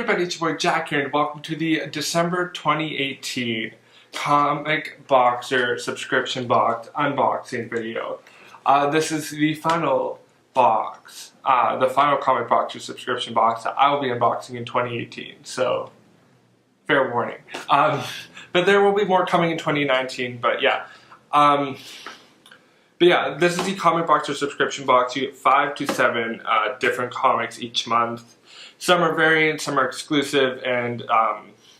everybody, it's your boy Jack here, and welcome to the December 2018 Comic Boxer subscription box unboxing video. This is the final box, the final Comic Boxer subscription box that I will be unboxing in 2018, so fair warning. But there will be more coming in 2019, but yeah. But yeah, this is the Comic Boxer subscription box. You get 5 to 7 different comics each month. Some are variant, some are exclusive, and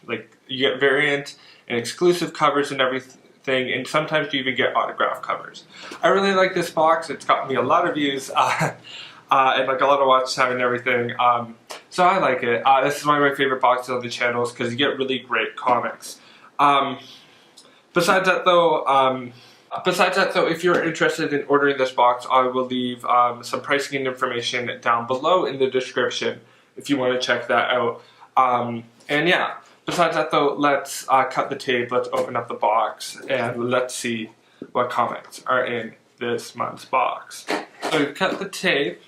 like you get variant and exclusive covers and everything, and sometimes you even get autograph covers. I really like this box. It's got me a lot of views and like a lot of watch time and everything. So I like it. This is one of my favorite boxes on the channels because you get really great comics. Besides that though, if you're interested in ordering this box, I will leave some pricing and information down below in the description if you want to check that out. And yeah, besides that though, let's cut the tape, let's open up the box, and let's see what comics are in this month's box. So we've cut the tape.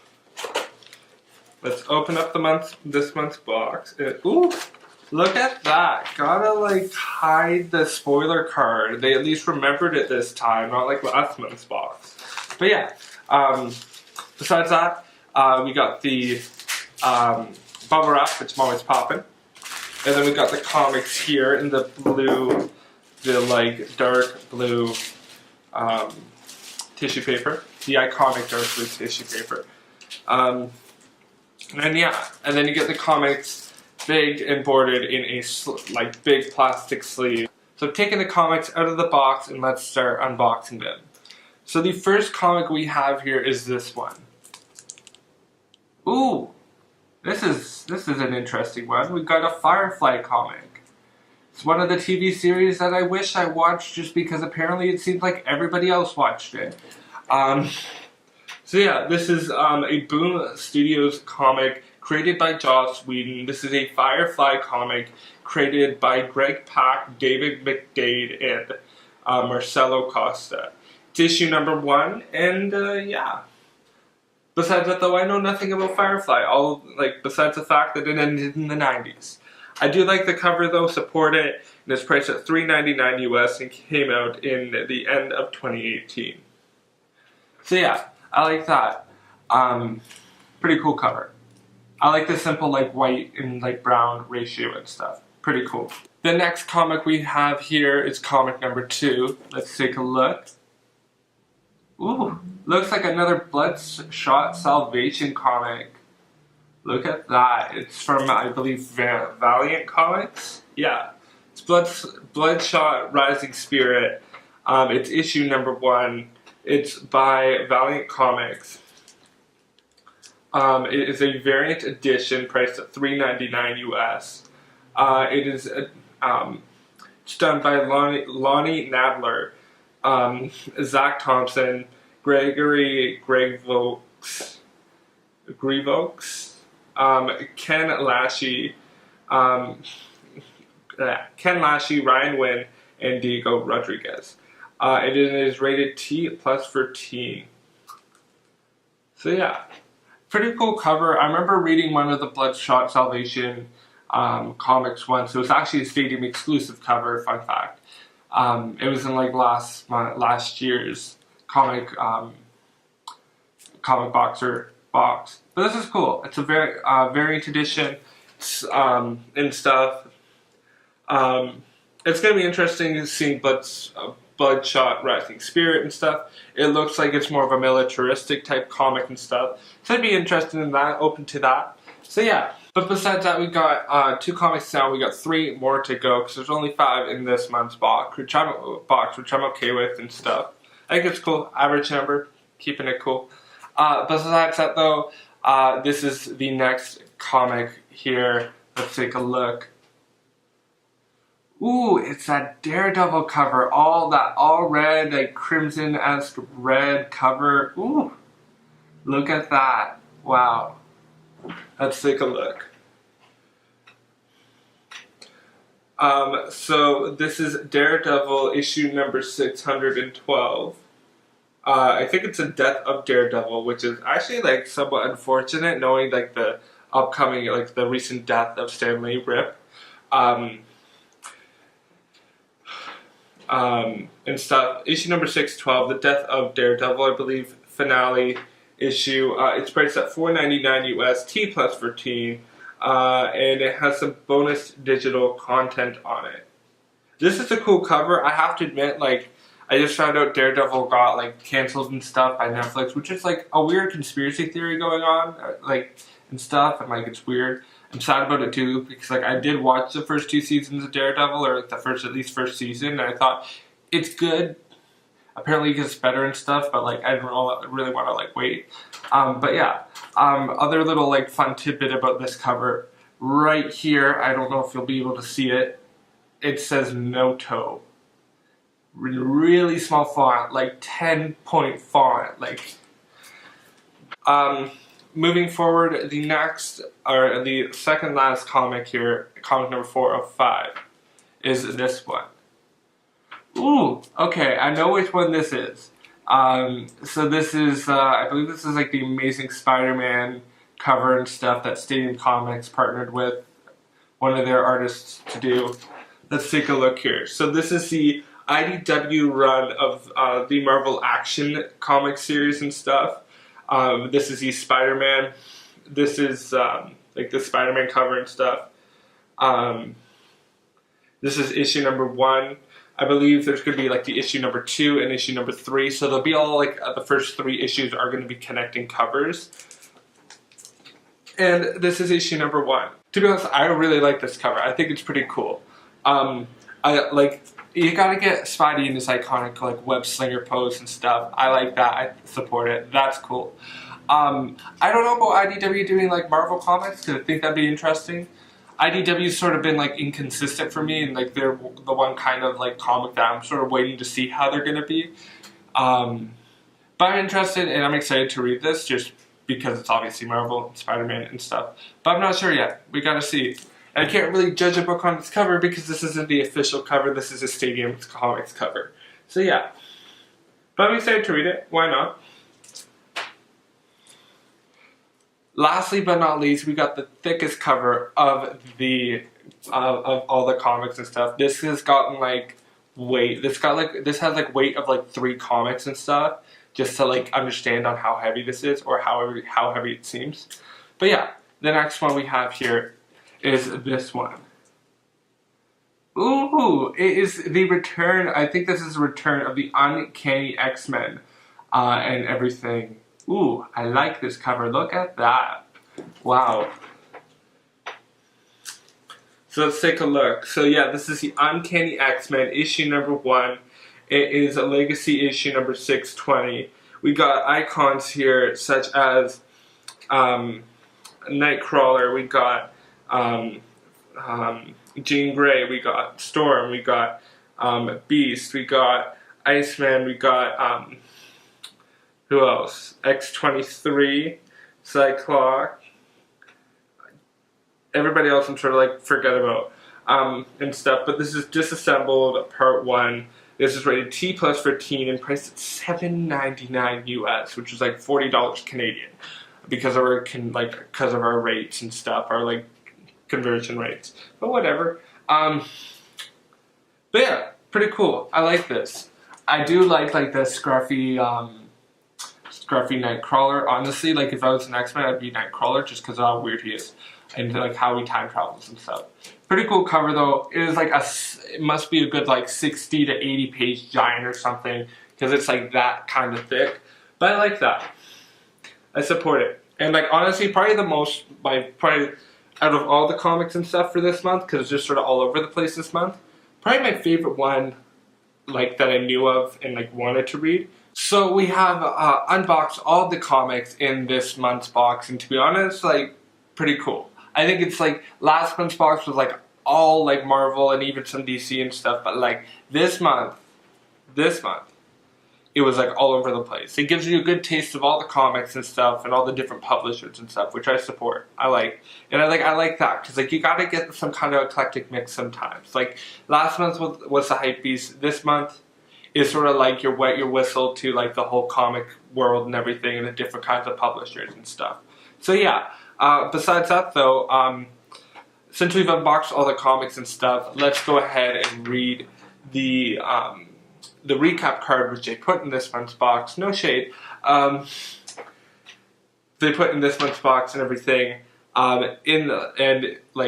Let's open up this month's box. And, ooh! Look at that. Gotta like hide the spoiler card. They at least remembered it this time, not like last month's box. But yeah, besides that, we got the bubble wrap, which I'm always popping. And then we got the comics here in the blue, the like dark blue tissue paper. The iconic dark blue tissue paper. And yeah, and then you get the comics big and boarded in a like big plastic sleeve. So taking the comics out of the box and let's start unboxing them. So the first comic we have here is this one. Ooh, this is an interesting one. We've got a Firefly comic. It's one of the TV series that I wish I watched just because apparently it seems like everybody else watched it. So yeah, this is a Boom Studios comic created by Joss Whedon. This is a Firefly comic created by Greg Pak, David McDade, and Marcelo Costa. It's issue number 1, and yeah. Besides that though, I know nothing about Firefly, besides the fact that it ended in the 90s. I do like the cover though, support it, and it's priced at $3.99 US and came out in the end of 2018. So yeah, I like that. Pretty cool cover. I like the simple like white and like brown ratio and stuff. Pretty cool. The next comic we have here is comic number 2. Let's take a look. Ooh, looks like another Bloodshot Salvation comic. Look at that. It's from, I believe, Valiant Comics? Yeah. It's Bloodshot Rising Spirit. It's issue number 1. It's by Valiant Comics. It is a variant edition priced at $3.99 US. It is it's done by Lonnie Nadler, Zach Thompson, Gregory Grevokes, Ken Lashy, Ryan Wynn, and Diego Rodriguez. It is rated T+ for teen. So yeah. Pretty cool cover. I remember reading one of the Bloodshot Salvation comics once. It was actually a Stadium exclusive cover, fun fact. It was in like last year's Comic Boxer box. But this is cool. It's a very variant edition and stuff. It's going to be interesting seeing Bloodshot Rising Spirit and stuff. It looks like it's more of a militaristic type comic and stuff. So I'd be interested in that, open to that. So yeah. But besides that, we got 2 comics now. We got 3 more to go because there's only 5 in this month's box, which I'm okay with and stuff. I think it's cool. Average number, keeping it cool. Besides that though, this is the next comic here. Let's take a look. Ooh, it's that Daredevil cover, all red, like crimson-esque red cover. Ooh, look at that. Wow. Let's take a look. So this is Daredevil issue number 612. I think it's a Death of Daredevil, which is actually like somewhat unfortunate knowing like the upcoming, like the recent death of Stan Lee, RIP. And stuff. Issue number 612, the death of Daredevil, I believe, finale issue. It's priced at $4.99 US, T plus for teen, and it has some bonus digital content on it. This is a cool cover. I have to admit, like, I just found out Daredevil got like canceled and stuff by Netflix, which is like a weird conspiracy theory going on, like, and stuff, and like it's weird. I'm sad about it too, because like I did watch the first 2 seasons of Daredevil, or like the first season, and I thought it's good. Apparently it gets better and stuff, but like I didn't really want to like wait. But yeah, other little like fun tidbit about this cover right here. I don't know if you'll be able to see it. It says no toe. Really small font, like 10-point font, like. Moving forward, the next, or the second last comic here, comic number 4 of 5, is this one. Ooh, okay, I know which one this is. So this is, I believe this is like the Amazing Spider-Man cover and stuff that Stadium Comics partnered with one of their artists to do. Let's take a look here. So this is the IDW run of the Marvel Action comic series and stuff. This is the Spider-Man. This is like the Spider-Man cover and stuff. This is issue number 1. I believe there's going to be like the issue number 2 and issue number 3. So they'll be all like the first 3 issues are going to be connecting covers. And this is issue number 1. To be honest, I really like this cover. I think it's pretty cool. I like. You gotta get Spidey in this iconic like web slinger pose and stuff. I like that. I support it. That's cool. I don't know about IDW doing like Marvel comics, because I think that'd be interesting. IDW's sort of been like inconsistent for me, and like they're the one kind of like comic that I'm sort of waiting to see how they're gonna be. But I'm interested and I'm excited to read this just because it's obviously Marvel, Spider-Man and stuff. But I'm not sure yet. We gotta see. And I can't really judge a book on its cover because this isn't the official cover. This is a Stadium Comics cover. So yeah. But I'm excited to read it. Why not? Lastly but not least, we got the thickest cover of the of all the comics and stuff. This has gotten like weight. This has like weight of like 3 comics and stuff, just to like understand on how heavy this is, or how heavy it seems. But yeah, the next one we have here is this one. Ooh, it is the return. I think this is the return of the Uncanny X-Men and everything. Ooh, I like this cover. Look at that. Wow. So let's take a look. So yeah, this is the Uncanny X-Men issue number 1. It is a legacy issue number 620. We got icons here such as Nightcrawler. We got Jean Grey, we got Storm, we got Beast, we got Iceman, we got who else? X-23, Cyclops, everybody else I'm sort of like forget about and stuff. But this is Disassembled Part 1. This is rated T plus for teen and priced at $7.99 US, which is like $40 Canadian, because of our rates and stuff, our like conversion rates. But whatever. But yeah, pretty cool. I like this. I do like the scruffy Nightcrawler. Honestly, like if I was an X-Men, I'd be Nightcrawler just because of how weird he is and like how he time travels and stuff. Pretty cool cover though. It is like it must be a good like 60 to 80 page giant or something, because it's like that kind of thick. But I like that. I support it. And like honestly, probably out of all the comics and stuff for this month, because it's just sort of all over the place this month, probably my favorite one like that I knew of and like wanted to read. So we have unboxed all the comics in this month's box, and to be honest, like pretty cool. I think it's like last month's box was like all like Marvel and even some DC and stuff, but like this month, it was like all over the place. It gives you a good taste of all the comics and stuff and all the different publishers and stuff, which I support. I like. And I like that, because like you gotta get some kind of eclectic mix sometimes. Like last month was the hype beast. This month is sort of like your wet your whistle to like the whole comic world and everything and the different kinds of publishers and stuff. So yeah, Besides that though, since we've unboxed all the comics and stuff, let's go ahead and read the recap card which they put in this month's box. No shade. They put in this month's box and everything.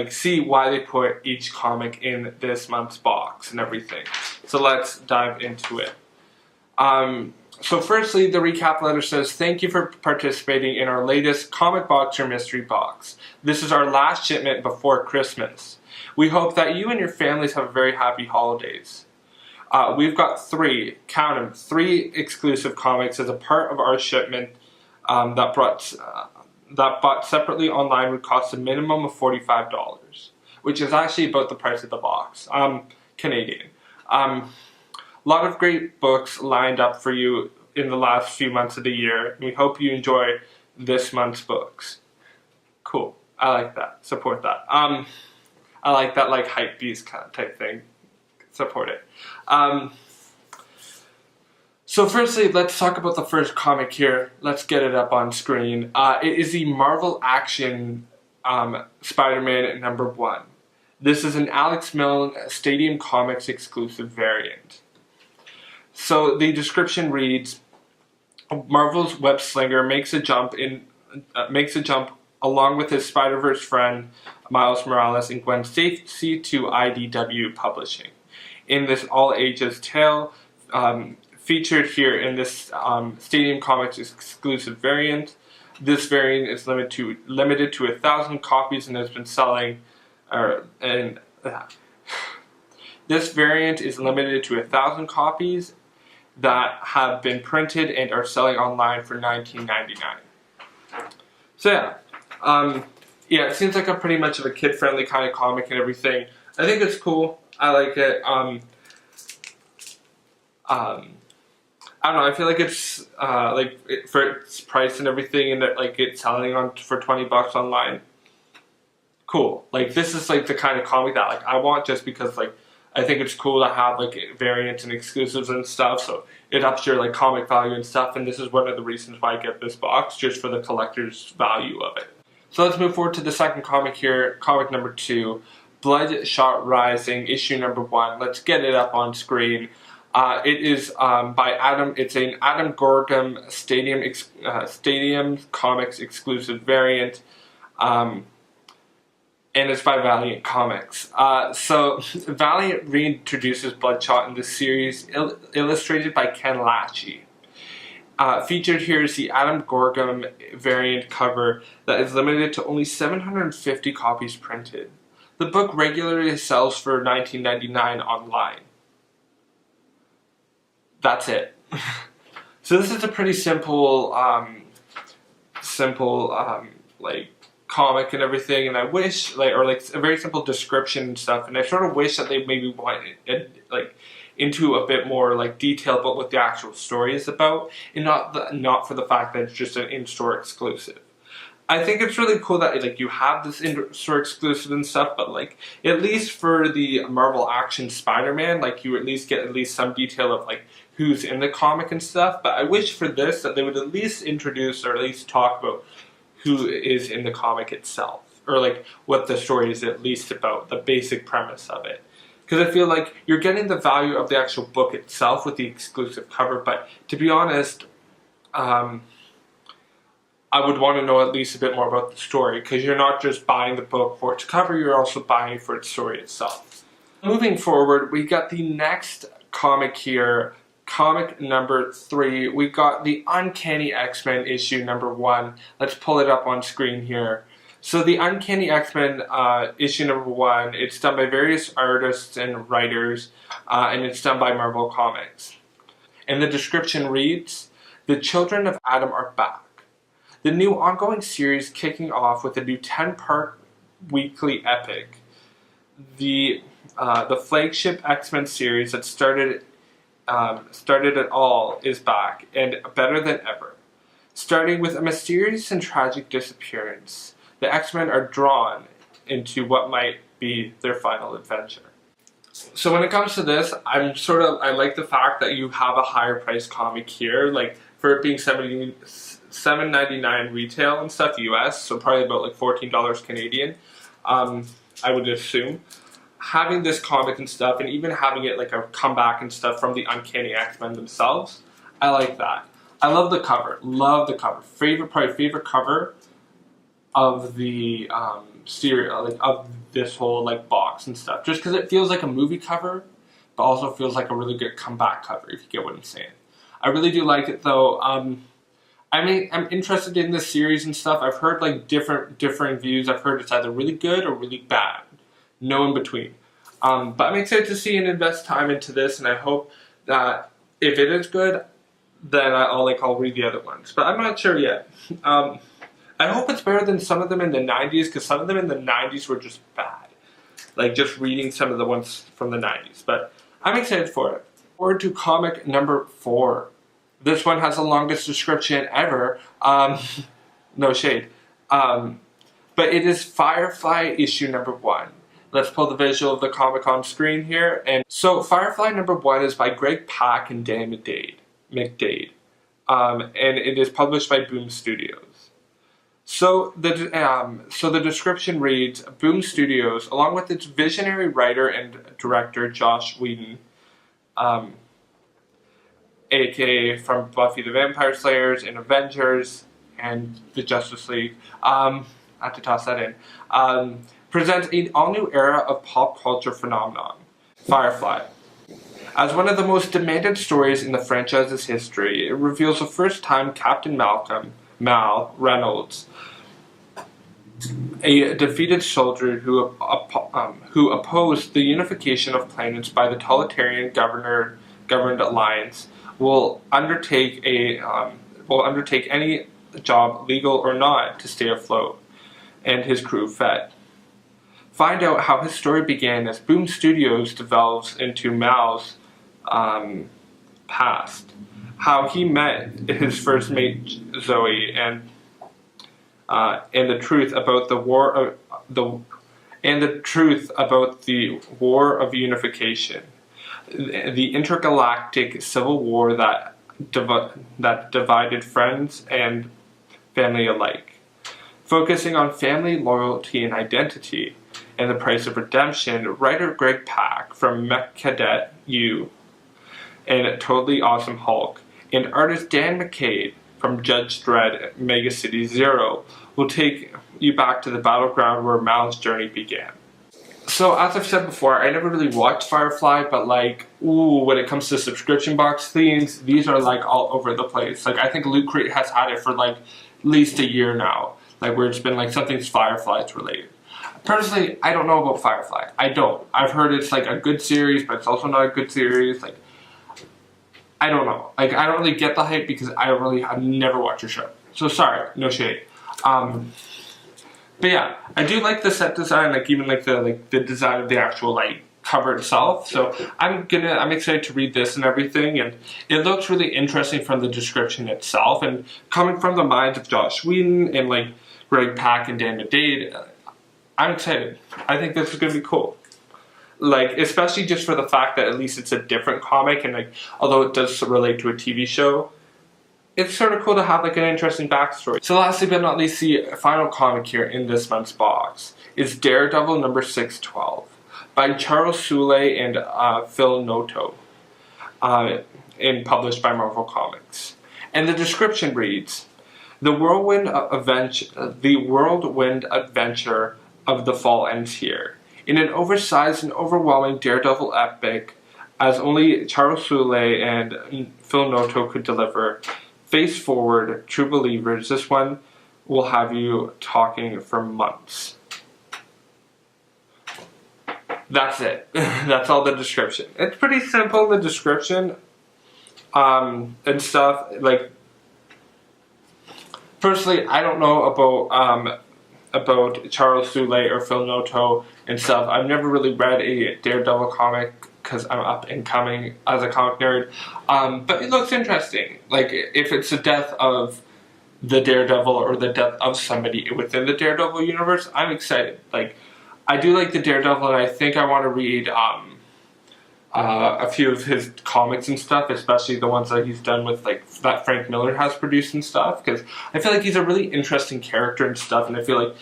See why they put each comic in this month's box and everything. So let's dive into it. So firstly, the recap letter says, "Thank you for participating in our latest Comic Boxer Mystery Box. This is our last shipment before Christmas. We hope that you and your families have very happy holidays. We've got three exclusive comics as a part of our shipment that bought separately online would cost a minimum of $45, which is actually about the price of the box, Canadian. A lot of great books lined up for you in the last few months of the year. We hope you enjoy this month's books." Cool. I like that. Support that. I like that like hype beast kind of type thing. Support it. So firstly, let's talk about the first comic here. Let's get it up on screen. It is the Marvel Action Spider-Man #1. This is an Alex Milne Stadium Comics exclusive variant. So the description reads, "Marvel's web slinger makes a jump along with his Spider-Verse friend Miles Morales and Gwen Stacy to IDW Publishing. In this all-ages tale, featured here in this Stadium Comics exclusive variant. This variant is limited to 1,000 copies and has been selling. This variant is limited to 1,000 copies that have been printed and are selling online for $19.99. So yeah, it seems like a pretty much of a kid-friendly kind of comic and everything. I think it's cool. I like it. I don't know, I feel like it's for its price and everything, and that like it's selling for $20 online. Cool. Like this is like the kind of comic that like I want, just because like I think it's cool to have like variants and exclusives and stuff, so it ups your like comic value and stuff, and this is one of the reasons why I get this box, just for the collector's value of it. So let's move forward to the second comic here, comic #2, Bloodshot Rising, issue #1. Let's get it up on screen. It is by Adam. It's an Adam Gorgum Stadium Comics exclusive variant, and it's by Valiant Comics. So Valiant reintroduces Bloodshot in this series, illustrated by Ken Latchy. Featured here is the Adam Gorgum variant cover that is limited to only 750 copies printed. The book regularly sells for $19.99 online. That's it. So this is a pretty simple, like comic and everything, and I wish or a very simple description and stuff, and I sort of wish that they maybe went into a bit more like detail about what the actual story is about, and not for the fact that it's just an in-store exclusive. I think it's really cool that like you have this in-store exclusive and stuff, but like at least for the Marvel Action Spider-Man, like you at least get at least some detail of like who's in the comic and stuff. But I wish for this that they would at least introduce or at least talk about who is in the comic itself, or like what the story is at least about, the basic premise of it. Because I feel like you're getting the value of the actual book itself with the exclusive cover, but to be honest, I would want to know at least a bit more about the story, because you're not just buying the book for its cover, you're also buying it for its story itself. Moving forward, we got the next comic here, comic #3. We got the Uncanny X-Men issue #1. Let's pull it up on screen here. So the Uncanny X-Men issue #1, it's done by various artists and writers, and it's done by Marvel Comics. And the description reads, "The children of Adam are back. The new ongoing series kicking off with a new 10-part weekly epic. The flagship X-Men series that started it all is back, and better than ever. Starting with a mysterious and tragic disappearance, the X-Men are drawn into what might be their final adventure." So when it comes to this, I like the fact that you have a higher priced comic here, like for it being $7.99 retail and stuff US, so probably about like $14 Canadian. I would assume. Having this comic and stuff, and even having it like a comeback and stuff from the Uncanny X-Men themselves, I like that. I love the cover. Love the cover. Probably favorite cover of the series, like of this whole like box and stuff. Just because it feels like a movie cover, but also feels like a really good comeback cover. If you get what I'm saying. I really do like it though. I mean, I'm interested in this series and stuff. I've heard like differing views. I've heard it's either really good or really bad. No in between. But I'm excited to see and invest time into this, and I hope that if it is good, then I'll read the other ones. But I'm not sure yet. I hope it's better than some of them in the 90s, because some of them in the 90s were just bad. Like just reading some of the ones from the 90s. But I'm excited for it. Forward to comic number 4. This one has the longest description ever. No shade. But it is Firefly issue number 1. Let's pull the visual of the comic on screen here. And so Firefly number 1 is by Greg Pak and Dan McDade. And it is published by Boom Studios. So the description reads, Boom Studios, along with its visionary writer and director Joss Whedon, aka from Buffy the Vampire Slayers and Avengers and the Justice League, I have to toss that in, presents an all-new era of pop culture phenomenon, Firefly. As one of the most demanded stories in the franchise's history, it reveals the first time Captain Mal Reynolds, a defeated soldier who opposed the unification of planets by the totalitarian governed alliance, will undertake any job, legal or not, to stay afloat and his crew fed. Find out how his story began as Boom Studios delves into Mal's past, how he met his first mate Zoe, and the truth about the war of unification, the intergalactic civil war that divided friends and family alike. Focusing on family, loyalty, and identity, and the price of redemption, writer Greg Pak from Mech Cadet U and Totally Awesome Hulk, and artist Dan McDade from Judge Dredd Mega City Zero will take you back to the battleground where Mal's journey began. So as I've said before, I never really watched Firefly, but when it comes to subscription box themes, these are all over the place. I think Loot Crate has had it for at least a year now, where it's been something's Fireflies related. Personally, I don't know about Firefly. I don't. I've heard it's a good series, but it's also not a good series. I don't know. I don't really get the hype because I've never watched the show. So sorry, no shade. But yeah, I do like the set design, even the design of the actual cover itself. So I'm excited to read this and everything, and it looks really interesting from the description itself, and coming from the minds of Joss Whedon and Greg Pak and Dan McDade, I'm excited. I think this is gonna be cool. Especially just for the fact that at least it's a different comic, and although it does relate to a TV show, it's sort of cool to have an interesting backstory. So lastly but not least, the final comic here in this month's box is Daredevil number 612 by Charles Soule and Phil Noto, and published by Marvel Comics. And the description reads, The whirlwind adventure of the fall ends here. In an oversized and overwhelming Daredevil epic, as only Charles Soule and Phil Noto could deliver, face forward, true believers, this one will have you talking for months. That's it. That's all the description. It's pretty simple, the description, and stuff. Personally, I don't know about Charles Soule or Phil Noto and stuff. I've never really read a Daredevil comic because I'm up and coming as a comic nerd. But it looks interesting. If it's the death of the Daredevil or the death of somebody within the Daredevil universe, I'm excited. I do like the Daredevil, and I think I want to read a few of his comics and stuff, especially the ones that he's done with like that Frank Miller has produced and stuff, because I feel like he's a really interesting character and stuff, and I feel like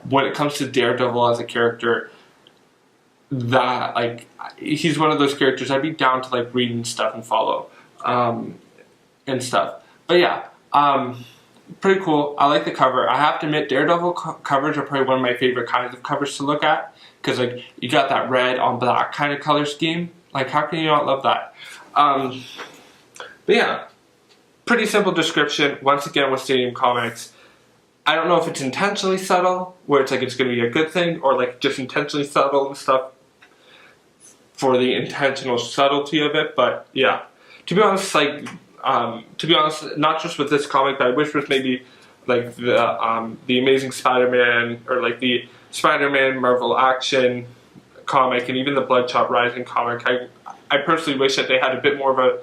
when it comes to Daredevil as a character, that like he's one of those characters I'd be down to like read and stuff and follow and stuff. But yeah, pretty cool. I like the cover. I have to admit, Daredevil covers are probably one of my favorite kinds of covers to look at, because like you got that red on black kind of color scheme. Like, how can you not love that? But yeah, pretty simple description. Once again, with Stadium Comics, I don't know if it's intentionally subtle, where it's like it's going to be a good thing, or like just intentionally subtle and stuff for the intentional subtlety of it. But yeah, to be honest, like not just with this comic, but I wish with maybe like the Amazing Spider-Man, or like the Spider-Man Marvel Action comic, and even the Bloodshot Rising comic. I personally wish that they had a bit more of a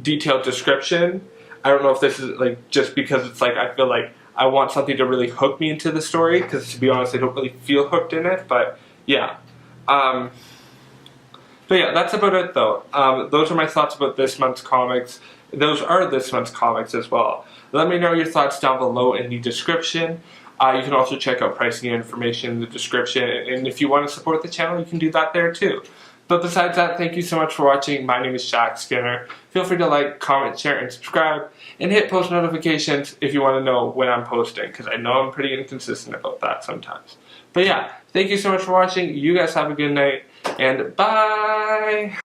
detailed description. I don't know if this is like just because it's like I feel like I want something to really hook me into the story, because to be honest, I don't really feel hooked in it. But yeah, that's about it though. Those are my thoughts about this month's comics. Those are this month's comics as well. Let me know your thoughts down below in the description. You can also check out pricing information in the description, and if you want to support the channel, you can do that there too. But besides that, thank you so much for watching. My name is Shaq Skinner. Feel free to like, comment, share, and subscribe, and hit post notifications if you want to know when I'm posting, because I know I'm pretty inconsistent about that sometimes. But yeah, thank you so much for watching. You guys have a good night, and bye!